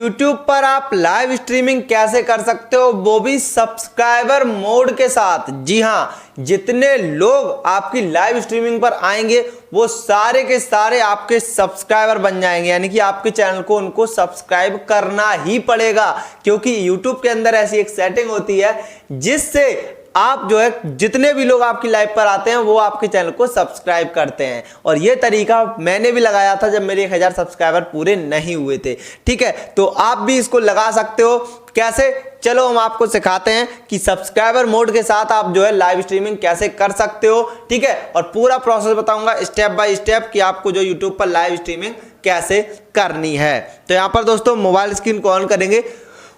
YouTube पर आप live streaming कैसे कर सकते हो, वो भी सब्सक्राइबर मोड के साथ। जी हाँ, जितने लोग आपकी लाइव स्ट्रीमिंग पर आएंगे वो सारे के सारे आपके सब्सक्राइबर बन जाएंगे, यानी कि आपके चैनल को उनको सब्सक्राइब करना ही पड़ेगा, क्योंकि YouTube के अंदर ऐसी एक सेटिंग होती है जिससे आप जो है जितने भी लोग आपकी लाइव पर आते हैं वो आपके चैनल को सब्सक्राइब करते हैं। और ये तरीका मैंने भी लगाया था जब मेरे 1000 सब्सक्राइबर पूरे नहीं हुए थे। ठीक है, तो आप भी इसको लगा सकते हो। कैसे, चलो हम आपको सिखाते हैं कि सब्सक्राइबर मोड के साथ आप जो है लाइव स्ट्रीमिंग कैसे कर सकते हो। ठीक है, और पूरा प्रोसेस बताऊंगा स्टेप बाय स्टेप कि आपको जो यूट्यूब पर लाइव स्ट्रीमिंग कैसे करनी है। तो यहां पर दोस्तों मोबाइल स्क्रीन को ऑन करेंगे,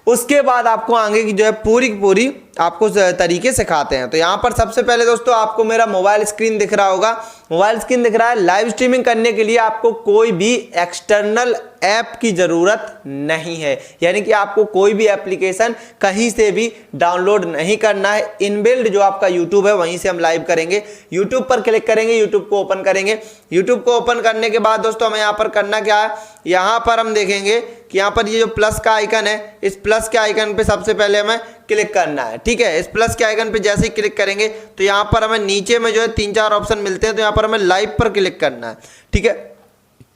उसके बाद आपको आगे की जो है पूरी की पूरी आपको तरीके सिखाते हैं। तो यहाँ पर सबसे पहले दोस्तों आपको मेरा मोबाइल स्क्रीन दिख रहा होगा, मोबाइल स्क्रीन दिख रहा है। लाइव स्ट्रीमिंग करने के लिए आपको कोई भी एक्सटर्नल ऐप की जरूरत नहीं है, यानी कि आपको कोई भी एप्लीकेशन कहीं से भी डाउनलोड नहीं करना है। इनबिल्ड जो आपका यूट्यूब है वहीं से हम लाइव करेंगे। यूट्यूब पर क्लिक करेंगे, यूट्यूब को ओपन करेंगे। यूट्यूब को ओपन करने के बाद दोस्तों हमें यहाँ पर करना क्या है, यहाँ पर हम देखेंगे कि यहाँ पर ये जो प्लस का आइकन है, इस प्लस के आइकन पे सबसे पहले हमें क्लिक करना है। ठीक है, इस प्लस के आइकन पे जैसे ही क्लिक करेंगे तो यहाँ पर हमें नीचे में जो है 3-4 ऑप्शन मिलते हैं, तो यहाँ पर हमें लाइव पर क्लिक करना है। ठीक है,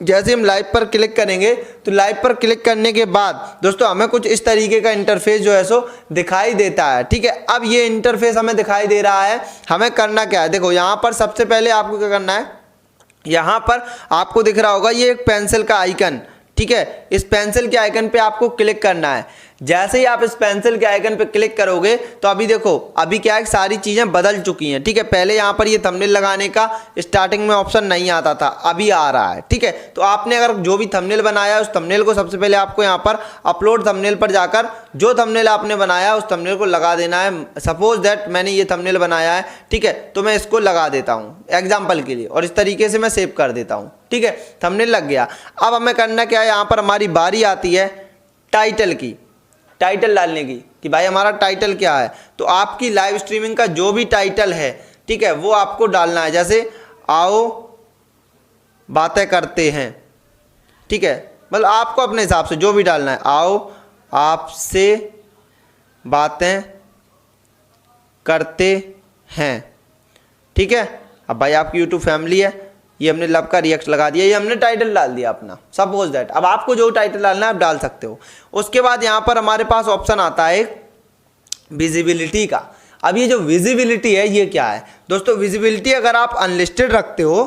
जैसे हम लाइव पर क्लिक करेंगे तो लाइव पर क्लिक करने के बाद दोस्तों हमें कुछ इस तरीके का इंटरफेस जो है सो दिखाई देता है। ठीक है, अब ये इंटरफेस हमें दिखाई दे रहा है, हमें करना क्या है, देखो यहाँ पर सबसे पहले आपको क्या करना है, यहाँ पर आपको दिख रहा होगा ये एक पेंसिल का आइकन। ठीक है, इस पेंसिल के आइकन पे आपको क्लिक करना है। जैसे ही आप इस पेंसिल के आइकन पे क्लिक करोगे तो अभी देखो, अभी क्या है, सारी चीजें बदल चुकी हैं। ठीक है, पहले यहाँ पर ये थंबनेल लगाने का स्टार्टिंग में ऑप्शन नहीं आता था, अभी आ रहा है। ठीक है, तो आपने अगर जो भी थंबनेल बनाया है उस थंबनेल को सबसे पहले आपको यहाँ पर अपलोड थंबनेल पर जाकर जो थंबनेल आपने बनाया उस थंबनेल को लगा देना है। सपोज दैट मैंने ये थंबनेल बनाया है, ठीक है, तो मैं इसको लगा देता हूँ एग्जाम्पल के लिए, और इस तरीके से मैं सेव कर देता हूँ। ठीक है, थंबनेल लग गया। अब हमें करना क्या है, यहाँ पर हमारी बारी आती है टाइटल की, टाइटल डालने की कि भाई हमारा टाइटल क्या है। तो आपकी लाइव स्ट्रीमिंग का जो भी टाइटल है, ठीक है, वो आपको डालना है। जैसे आओ बातें करते हैं, ठीक है, मतलब आपको अपने हिसाब से जो भी डालना है, आओ आपसे बातें करते हैं। ठीक है, अब भाई आपकी यूट्यूब फैमिली है, ये हमने लव का रिएक्ट लगा दिया, ये हमने टाइटल डाल दिया अपना, सपोज दैट। अब आपको जो टाइटल डालना है आप डाल सकते हो। उसके बाद यहाँ पर हमारे पास ऑप्शन आता है विजिबिलिटी का। अब ये जो विजिबिलिटी है ये क्या है दोस्तों, विजिबिलिटी अगर आप अनलिस्टेड रखते हो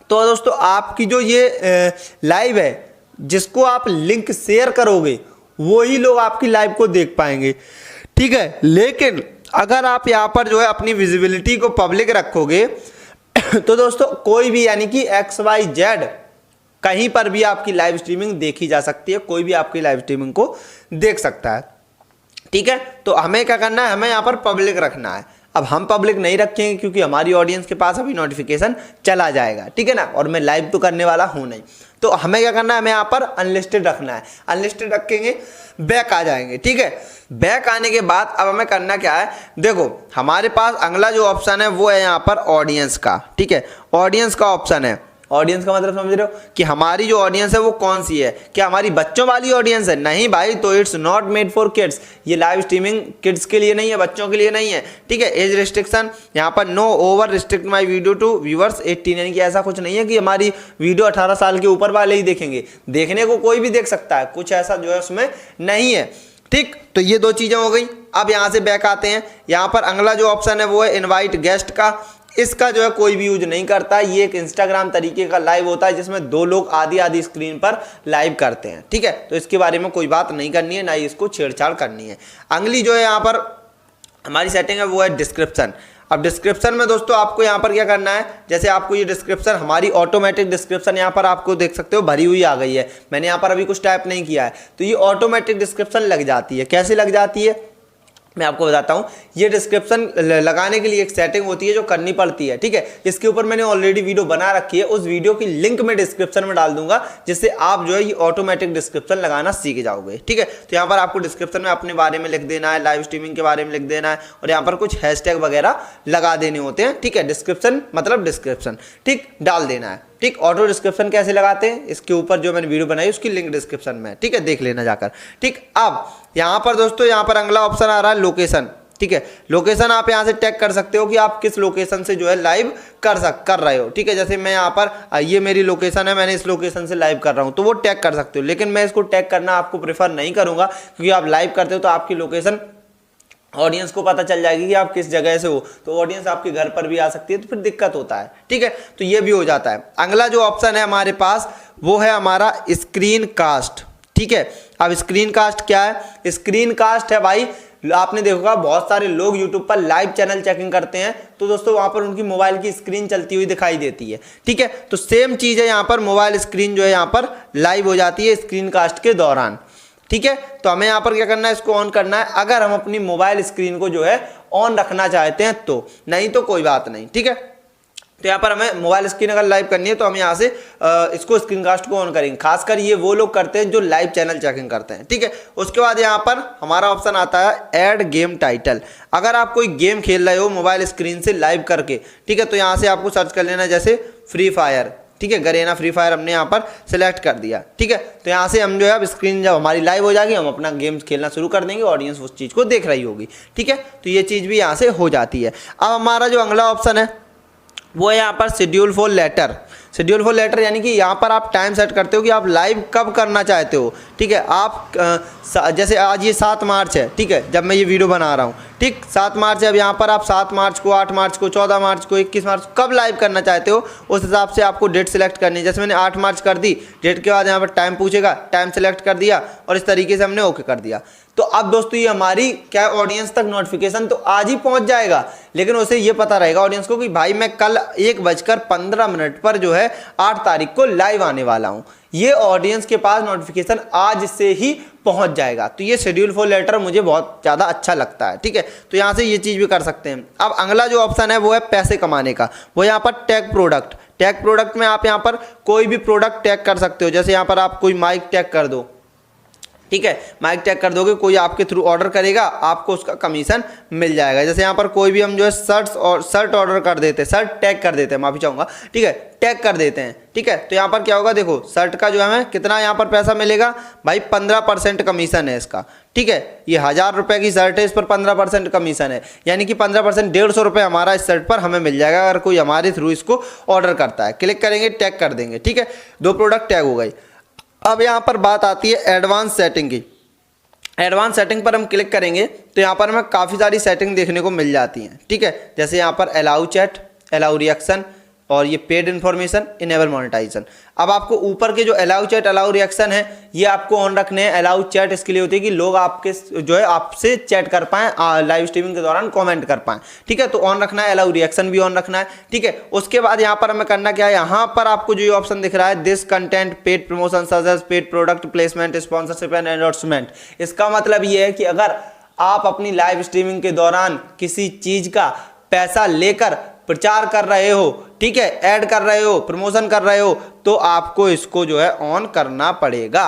तो दोस्तों आपकी जो ये लाइव है जिसको आप लिंक शेयर करोगे वही लोग आपकी लाइव को देख पाएंगे। ठीक है, लेकिन अगर आप यहाँ पर जो है अपनी विजिबिलिटी को पब्लिक रखोगे तो दोस्तों कोई भी, यानी कि XYZ कहीं पर भी आपकी लाइव स्ट्रीमिंग देखी जा सकती है, कोई भी आपकी लाइव स्ट्रीमिंग को देख सकता है। ठीक है, तो हमें क्या करना है, हमें यहाँ पर पब्लिक रखना है। अब हम पब्लिक नहीं रखेंगे क्योंकि हमारी ऑडियंस के पास अभी नोटिफिकेशन चला जाएगा। ठीक है ना, और मैं लाइव तो करने वाला हूं नहीं, तो हमें क्या करना है, हमें यहाँ पर अनलिस्टेड रखना है। अनलिस्टेड रखेंगे, बैक आ जाएंगे। ठीक है, बैक आने के बाद अब हमें करना क्या है, देखो हमारे पास अगला जो ऑप्शन है वो है यहाँ पर ऑडियंस का। ठीक है, ऑडियंस का ऑप्शन है। ऑडियंस का मतलब समझ रहे हो कि हमारी जो ऑडियंस है वो कौन सी है, क्या हमारी बच्चों वाली ऑडियंस है? नहीं भाई, तो it's not made for kids, ये लाइव स्ट्रीमिंग किड्स के लिए नहीं है, बच्चों के लिए नहीं है। ठीक है, एज रिस्ट्रिक्शन यहाँ पर no over restrict my video to viewers 18, यानी कि ऐसा कुछ नहीं है कि हमारी वीडियो 18 साल के ऊपर वाले ही देखेंगे, देखने को कोई भी देख सकता है, कुछ ऐसा जो है उसमें नहीं है। ठीक, तो ये दो चीजें हो गई। अब यहाँ से बैक आते हैं, यहाँ पर अगला जो ऑप्शन है वो है इनवाइट गेस्ट का। इसका जो है कोई भी यूज नहीं करता है, ये एक इंस्टाग्राम तरीके का लाइव होता है जिसमें दो लोग आधी आधी स्क्रीन पर लाइव करते हैं। ठीक है, तो इसके बारे में कोई बात नहीं करनी है, ना ही इसको छेड़छाड़ करनी है। अगली जो है यहाँ पर हमारी सेटिंग है वो है डिस्क्रिप्शन। अब डिस्क्रिप्शन में दोस्तों आपको यहाँ पर क्या करना है, जैसे आपको ये डिस्क्रिप्शन, हमारी ऑटोमेटिक डिस्क्रिप्शन यहाँ पर आपको देख सकते हो भरी हुई आ गई है, मैंने यहाँ पर अभी कुछ टाइप नहीं किया है, तो ये ऑटोमेटिक डिस्क्रिप्शन लग जाती है। कैसे लग जाती है मैं आपको बताता हूँ। ये डिस्क्रिप्शन लगाने के लिए एक सेटिंग होती है जो करनी पड़ती है। ठीक है, इसके ऊपर मैंने ऑलरेडी वीडियो बना रखी है, उस वीडियो की लिंक मैं डिस्क्रिप्शन में डाल दूंगा, जिससे आप जो है ये ऑटोमेटिक डिस्क्रिप्शन लगाना सीख जाओगे। ठीक है, तो यहाँ पर आपको डिस्क्रिप्शन में अपने बारे में लिख देना है, लाइव स्ट्रीमिंग के बारे में लिख देना है, और यहाँ पर कुछ हैशटैग वगैरह लगा देने होते हैं। ठीक है, डिस्क्रिप्शन मतलब डिस्क्रिप्शन, ठीक, डाल देना है। ठीक, ऑटो डिस्क्रिप्शन कैसे लगाते हैं इसके ऊपर जो मैंने वीडियो बनाई उसकी लिंक डिस्क्रिप्शन में है, ठीक है, देख लेना जाकर। ठीक, अब यहाँ पर दोस्तों यहाँ पर अगला ऑप्शन आ रहा है लोकेशन। ठीक है, लोकेशन आप यहाँ से टैग कर सकते हो कि आप किस लोकेशन से जो है लाइव कर रहे हो। ठीक है, जैसे मैं यहाँ पर ये मेरी लोकेशन है, मैंने इस लोकेशन से लाइव कर रहा हूँ तो वो टैग कर सकते हो, लेकिन मैं इसको टैग करना आपको प्रेफर नहीं करूँगा क्योंकि आप लाइव करते हो तो आपकी लोकेशन ऑडियंस को पता चल जाएगी कि आप किस जगह से हो, तो ऑडियंस आपके घर पर भी आ सकती है तो फिर दिक्कत होता है। ठीक है, तो ये भी हो जाता है। अगला जो ऑप्शन है हमारे पास वो है हमारा स्क्रीन कास्ट। ठीक है, अब स्क्रीन कास्ट क्या है? स्क्रीन कास्ट है भाई, आपने देखा बहुत सारे लोग YouTube पर लाइव चैनल चेकिंग करते हैं तो दोस्तों वहां पर उनकी मोबाइल की स्क्रीन चलती हुई दिखाई देती है। ठीक है, तो सेम चीज है यहाँ पर, मोबाइल स्क्रीन जो है यहाँ पर लाइव हो जाती है स्क्रीन कास्ट के दौरान। ठीक है, तो हमें यहाँ पर क्या करना है, इसको ऑन करना है अगर हम अपनी मोबाइल स्क्रीन को जो है ऑन रखना चाहते हैं तो, नहीं तो कोई बात नहीं। ठीक है, तो यहाँ पर हमें मोबाइल स्क्रीन अगर लाइव करनी है तो हम यहाँ से इसको स्क्रीन कास्ट को ऑन करेंगे। खासकर ये वो लोग करते हैं जो लाइव चैनल चेकिंग करते हैं। ठीक है, उसके बाद यहाँ पर हमारा ऑप्शन आता है ऐड गेम टाइटल। अगर आप कोई गेम खेल रहे हो मोबाइल स्क्रीन से लाइव करके, ठीक है, तो यहाँ से आपको सर्च कर लेना जैसे फ्री फायर। ठीक है, गरेना फ्री फायर हमने यहाँ पर सिलेक्ट कर दिया। ठीक है, तो यहाँ से हम जो है अब स्क्रीन जब हमारी लाइव हो जाएगी हम अपना गेम खेलना शुरू कर देंगे, ऑडियंस उस चीज़ को देख रही होगी। ठीक है, तो ये चीज़ भी यहाँ से हो जाती है। अब हमारा जो अगला ऑप्शन है वो है यहाँ पर schedule for later. Schedule for later यानी कि यहाँ पर आप टाइम सेट करते हो कि आप लाइव कब करना चाहते हो। ठीक है, आप जैसे आज ये 7 मार्च है, ठीक है, जब मैं ये वीडियो बना रहा हूँ, ठीक 7 मार्च है, अब यहाँ पर आप 7 मार्च को, 8 मार्च को, 14 मार्च को, 21 मार्च को कब लाइव करना चाहते हो उस हिसाब से आपको डेट सेलेक्ट करनी है। जैसे मैंने 8 मार्च कर दी, डेट के बाद यहाँ पर टाइम पूछेगा, टाइम सेलेक्ट कर दिया और इस तरीके से हमने ओके कर दिया। तो अब दोस्तों ये हमारी क्या ऑडियंस तक नोटिफिकेशन तो आज ही पहुंच जाएगा, लेकिन उसे ये पता रहेगा ऑडियंस को कि भाई मैं कल 1:15 पर जो है 8 तारीख को लाइव आने वाला हूं। ये ऑडियंस के पास नोटिफिकेशन आज से ही पहुंच जाएगा। तो ये शेड्यूल फॉर लेटर मुझे बहुत ज़्यादा अच्छा लगता है। ठीक है, तो यहाँ से ये चीज़ भी कर सकते हैं। अब अगला जो ऑप्शन है वो है पैसे कमाने का, वो यहाँ पर टैग प्रोडक्ट। टैग प्रोडक्ट में आप यहाँ पर कोई भी प्रोडक्ट टैग कर सकते हो। जैसे यहाँ पर आप कोई माइक टैग कर दो, ठीक है, माइक टैग कर दोगे, कोई आपके थ्रू ऑर्डर करेगा, आपको उसका कमीशन मिल जाएगा। जैसे यहाँ पर कोई भी हम जो है शर्ट ऑर्डर कर देते हैं, शर्ट टैग कर देते हैं, माफी चाहूँगा, ठीक है, टैग कर देते हैं। ठीक है, तो यहाँ पर क्या होगा, देखो शर्ट का जो हमें कितना यहाँ पर पैसा मिलेगा भाई, 15% कमीशन है इसका। ठीक है, ये 1000 रुपये की शर्ट है, इस पर 15% कमीशन है, यानी कि 15% 150 रुपये हमारा इस शर्ट पर हमें मिल जाएगा अगर कोई हमारे थ्रू इसको ऑर्डर करता है। क्लिक करेंगे, टैग कर देंगे। ठीक है, 2 प्रोडक्ट टैग हो गई। अब यहाँ पर बात आती है एडवांस सेटिंग की। एडवांस सेटिंग पर हम क्लिक करेंगे तो यहाँ पर हमें काफ़ी सारी सेटिंग देखने को मिल जाती हैं। ठीक है, जैसे यहाँ पर अलाउ चैट, अलाउ रिएक्शन और ये पेड इन्फॉर्मेशन, इनेबल मोनेटाइजेशन। अब आपको ऊपर के जो अलाउ चैट, अलाउ रिएक्शन है ये आपको ऑन रखने हैं। अलाउ चैट इसके लिए होती है कि लोग आपके जो है आपसे चैट कर पाएँ, लाइव स्ट्रीमिंग के दौरान कमेंट कर पाएँ। ठीक है, तो ऑन रखना है, अलाउ रिएक्शन भी ऑन रखना है। ठीक है, उसके बाद यहाँ पर हमें करना क्या है, यहाँ पर आपको जो ये ऑप्शन दिख रहा है this content paid promotion suggest paid product placement sponsorship and endorsement. इसका मतलब ये है कि अगर आप अपनी लाइव स्ट्रीमिंग के दौरान किसी चीज़ का पैसा लेकर प्रचार कर रहे हो, ठीक है, ऐड कर रहे हो, प्रमोशन कर रहे हो, तो आपको इसको जो है ऑन करना पड़ेगा।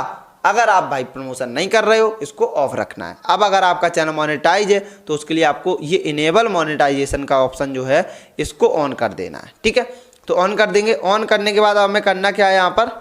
अगर आप भाई प्रमोशन नहीं कर रहे हो इसको ऑफ रखना है। अब अगर आपका चैनल मोनेटाइज है तो उसके लिए आपको ये इनेबल मोनेटाइजेशन का ऑप्शन जो है इसको ऑन कर देना है। ठीक है, तो ऑन कर देंगे। ऑन करने के बाद हमें करना क्या है, यहाँ पर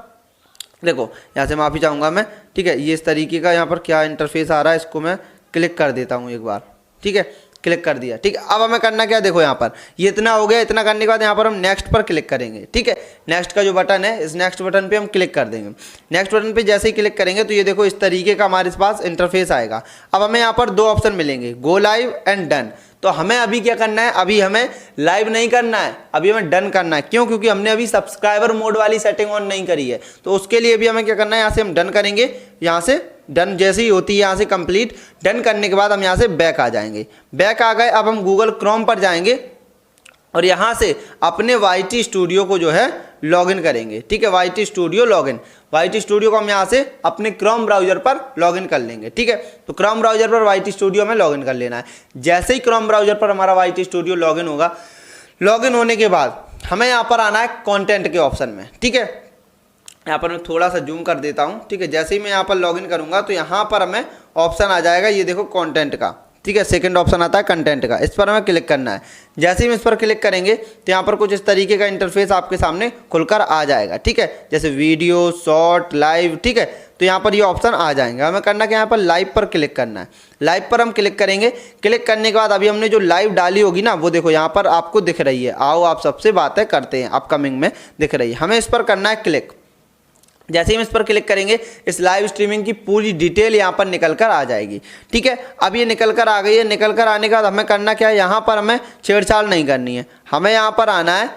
देखो, यहाँ से माफ़ी चाहूँगा मैं। ठीक है, ये इस तरीके का यहाँ पर क्या इंटरफेस आ रहा है, इसको मैं क्लिक कर देता हूँ एक बार। ठीक है, क्लिक कर दिया। ठीक है, अब हमें करना क्या, देखो यहाँ पर ये इतना हो गया। इतना करने के बाद यहाँ पर हम नेक्स्ट पर क्लिक करेंगे। ठीक है, नेक्स्ट का जो बटन है, इस नेक्स्ट बटन पे हम क्लिक कर देंगे। नेक्स्ट बटन पे जैसे ही क्लिक करेंगे तो ये देखो इस तरीके का हमारे पास इंटरफेस आएगा। अब हमें यहाँ पर 2 ऑप्शन मिलेंगे, गो लाइव एंड डन। तो हमें अभी क्या करना है, अभी हमें लाइव नहीं करना है, अभी हमें डन करना है। क्यों? क्योंकि हमने अभी सब्सक्राइबर मोड वाली सेटिंग ऑन नहीं करी है। तो उसके लिए भी हमें क्या करना है, यहाँ से हम डन करेंगे। यहाँ से डन जैसे ही होती है यहाँ से कंप्लीट, डन करने के बाद हम यहाँ से बैक आ जाएंगे। बैक आ गए, अब हम गूगल क्रोम पर जाएंगे और यहाँ से अपने YT स्टूडियो को जो है लॉगिन करेंगे। ठीक है, YT studio login, YT studio को हम यहाँ से अपने क्रोम ब्राउजर पर लॉगिन कर लेंगे। ठीक है, तो क्रोम ब्राउजर पर YT स्टूडियो में लॉगिन कर लेना है। जैसे ही क्रोम ब्राउजर पर हमारा YT स्टूडियो लॉगिन होगा, लॉगिन होने के बाद हमें यहाँ पर आना है कंटेंट के ऑप्शन में। ठीक है, यहाँ पर मैं थोड़ा सा जूम कर देता हूँ। ठीक है, जैसे ही मैं यहाँ पर लॉगिन करूँगा तो यहाँ पर हमें ऑप्शन आ जाएगा, ये देखो कंटेंट का। ठीक है, सेकंड ऑप्शन आता है कंटेंट का, इस पर हमें क्लिक करना है। जैसे ही हम इस पर क्लिक करेंगे तो यहाँ पर कुछ इस तरीके का इंटरफेस आपके सामने खुलकर आ जाएगा। ठीक है, जैसे वीडियो, शॉर्ट, लाइव। ठीक है, तो यहाँ पर ये ऑप्शन आ जाएंगे। हमें करना क्या, यहाँ पर लाइव पर क्लिक करना है। लाइव पर हम क्लिक करेंगे। क्लिक करने के बाद अभी हमने जो लाइव डाली होगी ना, वो देखो यहाँ पर आपको दिख रही है, आओ आप सबसे बातें करते हैं, अपकमिंग में दिख रही है। हमें इस पर करना है क्लिक। जैसे ही हम इस पर क्लिक करेंगे इस लाइव स्ट्रीमिंग की पूरी डिटेल यहाँ पर निकल कर आ जाएगी। ठीक है, अब ये निकल कर आ गई है। निकल कर आने के बाद हमें करना क्या है, यहाँ पर हमें छेड़छाड़ नहीं करनी है, हमें यहाँ पर आना है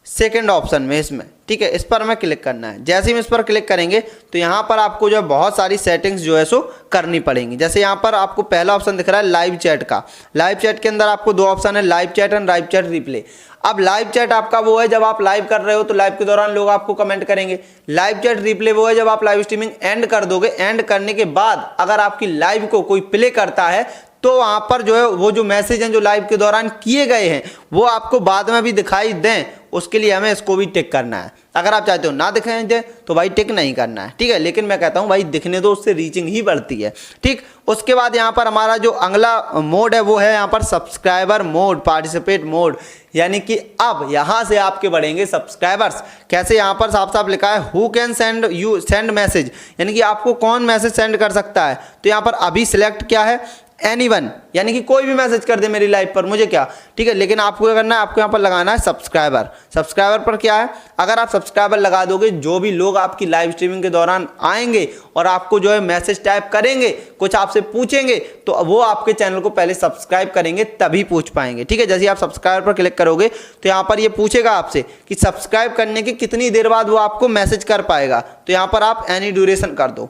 सेकंड ऑप्शन में, इसमें। ठीक है, इस पर हमें क्लिक करना है। जैसे ही हम इस पर क्लिक करेंगे तो यहाँ पर आपको जो है बहुत सारी सेटिंग्स जो है सो करनी पड़ेंगी। जैसे यहाँ पर आपको पहला ऑप्शन दिख रहा है लाइव चैट का। लाइव चैट के अंदर आपको दो ऑप्शन है, live chat and live chat replay. अब लाइव चैट आपका वो है जब आप लाइव कर रहे हो तो लाइव के दौरान लोग आपको कमेंट करेंगे। लाइव चैट रिप्ले वो है जब आप लाइव स्ट्रीमिंग एंड कर दोगे, एंड करने के बाद अगर आपकी लाइव को कोई प्ले करता है तो वहां पर जो है वो जो मैसेज हैं जो लाइव के दौरान किए गए हैं वो आपको बाद में भी दिखाई दें, उसके लिए हमें इसको भी टिक करना है। अगर आप चाहते हो ना दिखाई दे तो भाई टिक नहीं करना है। ठीक है, लेकिन मैं कहता हूं भाई दिखने दो, उससे रीचिंग ही बढ़ती है। ठीक, उसके बाद यहाँ पर हमारा जो अगला मोड है वो है यहाँ पर सब्सक्राइबर मोड, पार्टिसिपेट मोड। यानी कि अब यहाँ से आपके बढ़ेंगे सब्सक्राइबर्स। कैसे, यहाँ पर साफ साफ लिखा है हु कैन सेंड मैसेज, यानी कि आपको कौन मैसेज सेंड कर सकता है। तो यहाँ पर अभी सिलेक्ट क्या है, एनीवन, यानी कि कोई भी मैसेज कर दे मेरी लाइव पर, मुझे क्या। ठीक है, लेकिन आपको क्या करना है, आपको यहाँ पर लगाना है सब्सक्राइबर। सब्सक्राइबर पर क्या है, अगर आप सब्सक्राइबर लगा दोगे, जो भी लोग आपकी लाइव स्ट्रीमिंग के दौरान आएंगे और आपको जो है मैसेज टाइप करेंगे, कुछ आपसे पूछेंगे, तो वो आपके चैनल को पहले सब्सक्राइब करेंगे तभी पूछ पाएंगे। ठीक है, जैसे आप सब्सक्राइबर पर क्लिक करोगे तो यहाँ पर ये पूछेगा आपसे कि सब्सक्राइब करने की कितनी देर बाद वो आपको मैसेज कर पाएगा। तो यहाँ पर आप एनी ड्यूरेशन कर दो।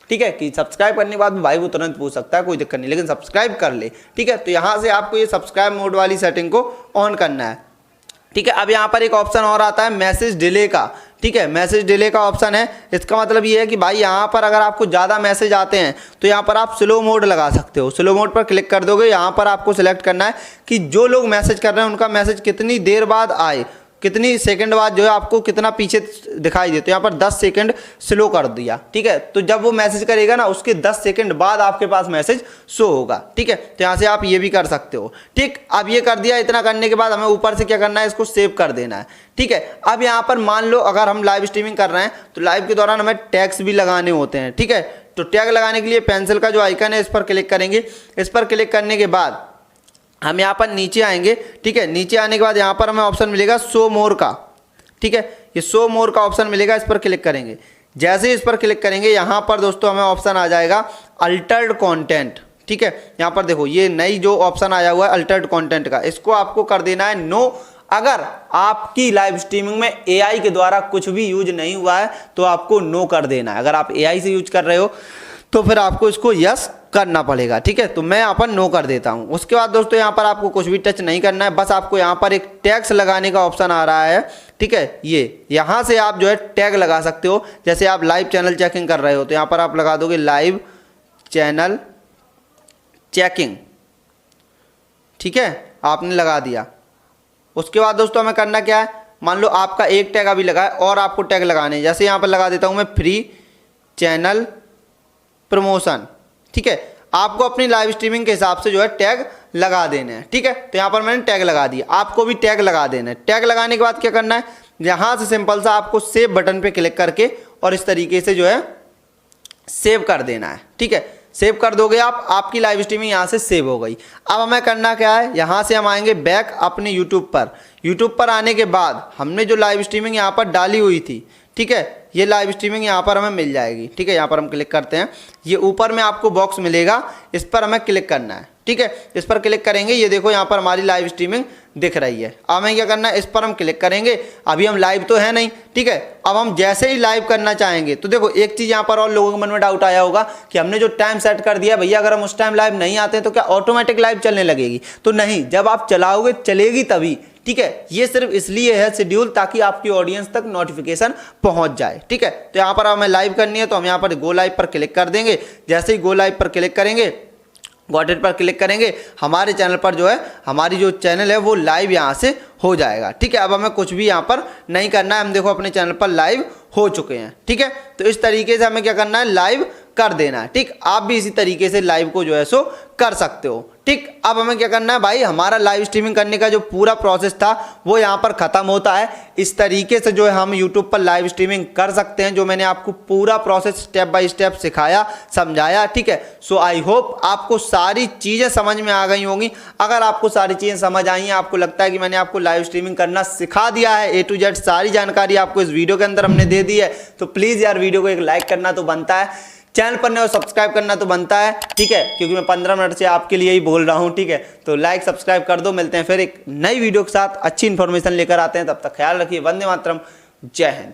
ठीक है, कि सब्सक्राइब करने के बाद भाई वो तुरंत पूछ सकता है, कोई दिक्कत नहीं, लेकिन सब्सक्राइब कर ले। ठीक है, तो यहाँ से आपको ये सब्सक्राइब मोड वाली सेटिंग को ऑन करना है। ठीक है, अब यहाँ पर एक ऑप्शन और आता है मैसेज डिले का। ठीक है, मैसेज डिले का ऑप्शन है। इसका मतलब ये है कि भाई यहाँ पर अगर आपको ज़्यादा मैसेज आते हैं तो यहाँ पर आप स्लो मोड लगा सकते हो। स्लो मोड पर क्लिक कर दोगे, यहाँ पर आपको सिलेक्ट करना है कि जो लोग मैसेज कर रहे हैं उनका मैसेज कितनी देर बाद आए, कितनी सेकंड बाद जो है आपको कितना पीछे दिखाई दे। तो यहाँ पर 10 सेकंड स्लो कर दिया। ठीक है, तो जब वो मैसेज करेगा ना उसके 10 सेकंड बाद आपके पास मैसेज शो होगा। ठीक है, तो यहाँ से आप ये भी कर सकते हो। ठीक, अब ये कर दिया। इतना करने के बाद हमें ऊपर से क्या करना है, इसको सेव कर देना है। ठीक है, अब यहाँ पर मान लो अगर हम लाइव स्ट्रीमिंग कर रहे हैं तो लाइव के दौरान हमें टैग्स भी लगाने होते हैं। ठीक है, तो टैग लगाने के लिए पेंसिल का जो आइकन है इस पर क्लिक करेंगे। इस पर क्लिक करने के बाद हम यहाँ पर नीचे आएंगे। ठीक है, नीचे आने के बाद यहाँ पर हमें ऑप्शन मिलेगा शो मोर का। ठीक है, ये शो मोर का ऑप्शन मिलेगा, इस पर क्लिक करेंगे। जैसे ही इस पर क्लिक करेंगे यहाँ पर दोस्तों हमें ऑप्शन आ जाएगा अल्टर्ड कंटेंट। ठीक है, यहाँ पर देखो ये नई जो ऑप्शन आया हुआ है अल्टर्ड कंटेंट का, इसको आपको कर देना है नो। अगर आपकी लाइव स्ट्रीमिंग में एआई के द्वारा कुछ भी यूज नहीं हुआ है तो आपको नो कर देना है। अगर आप एआई से यूज कर रहे हो तो फिर आपको इसको यस करना पड़ेगा। ठीक है, तो मैं यहाँ पर नो कर देता हूँ। उसके बाद दोस्तों यहाँ पर आपको कुछ भी टच नहीं करना है, बस आपको यहाँ पर एक टैग्स लगाने का ऑप्शन आ रहा है। ठीक है, ये यहाँ से आप जो है टैग लगा सकते हो। जैसे आप लाइव चैनल चेकिंग कर रहे हो तो यहाँ पर आप लगा दोगे लाइव चैनल चेकिंग। ठीक है, आपने लगा दिया। उसके बाद दोस्तों हमें करना क्या है, मान लो आपका एक टैग अभी लगा है और आपको टैग लगाने हैं। जैसे यहाँ पर लगा देता हूँ मैं फ्री चैनल प्रमोशन। ठीक है, आपको अपनी लाइव स्ट्रीमिंग के हिसाब से जो है टैग लगा देने हैं। ठीक है, तो यहाँ पर मैंने टैग लगा दिया, आपको भी टैग लगा देना है। टैग लगाने के बाद क्या करना है, यहाँ से सिंपल सा आपको सेव बटन पे क्लिक करके और इस तरीके से जो है सेव कर देना है। ठीक है, सेव कर दोगे आप, आपकी लाइव स्ट्रीमिंग यहाँ से सेव हो गई। अब हमें करना क्या है, यहाँ से हम आएंगे बैक अपने यूट्यूब पर। यूट्यूब पर आने के बाद हमने जो लाइव स्ट्रीमिंग यहाँ पर डाली हुई थी, ठीक है, ये लाइव स्ट्रीमिंग यहाँ पर हमें मिल जाएगी। ठीक है, यहाँ पर हम क्लिक करते हैं, ये ऊपर में आपको बॉक्स मिलेगा, इस पर हमें क्लिक करना है। ठीक है, इस पर क्लिक करेंगे, ये देखो यहाँ पर हमारी लाइव स्ट्रीमिंग दिख रही है। अब हमें क्या करना है, इस पर हम क्लिक करेंगे। अभी हम लाइव तो है नहीं। ठीक है, अब हम जैसे ही लाइव करना चाहेंगे तो देखो एक चीज़ यहाँ पर और लोगों के मन में डाउट आया होगा कि हमने जो टाइम सेट कर दिया भैया अगर हम उस टाइम लाइव नहीं आते तो क्या ऑटोमेटिक लाइव चलने लगेगी? तो नहीं, जब आप चलाओगे चलेगी तभी। ठीक है, ये सिर्फ इसलिए है शेड्यूल ताकि आपकी ऑडियंस तक नोटिफिकेशन पहुंच जाए। ठीक है, तो यहाँ पर हमें लाइव करनी है तो हम यहाँ पर गो लाइव पर क्लिक कर देंगे। जैसे ही गो लाइव पर क्लिक करेंगे, गॉट इट पर क्लिक करेंगे, हमारे चैनल पर जो है हमारी जो चैनल है वो लाइव यहाँ से हो जाएगा। ठीक है, अब हमें कुछ भी यहाँ पर नहीं करना है, हम देखो अपने चैनल पर लाइव हो चुके हैं। ठीक है, तो इस तरीके से हमें क्या करना है, लाइव कर देना है। ठीक, आप भी इसी तरीके से लाइव को जो है सो कर सकते हो। ठीक, अब हमें क्या करना है भाई, हमारा लाइव स्ट्रीमिंग करने का जो पूरा प्रोसेस था वो यहाँ पर खत्म होता है। इस तरीके से जो है हम यूट्यूब पर लाइव स्ट्रीमिंग कर सकते हैं, जो मैंने आपको पूरा प्रोसेस स्टेप बाय स्टेप सिखाया, समझाया। ठीक है, सो आई होप आपको सारी चीज़ें समझ में आ गई होंगी। अगर आपको सारी चीज़ें समझ आई हैं, आपको लगता है कि मैंने आपको लाइव स्ट्रीमिंग करना सिखा दिया है, A to Z सारी जानकारी आपको इस वीडियो के अंदर हमने दे दी है, तो प्लीज़ यार वीडियो को एक लाइक करना तो बनता है, चैनल पर नए हो सब्सक्राइब करना तो बनता है। ठीक है, क्योंकि मैं 15 मिनट से आपके लिए ही बोल रहा हूं। ठीक है, तो लाइक सब्सक्राइब कर दो। मिलते हैं फिर एक नई वीडियो के साथ, अच्छी इन्फॉर्मेशन लेकर आते हैं। तब तक ख्याल रखिए। वंदे मातरम, जय हिंद।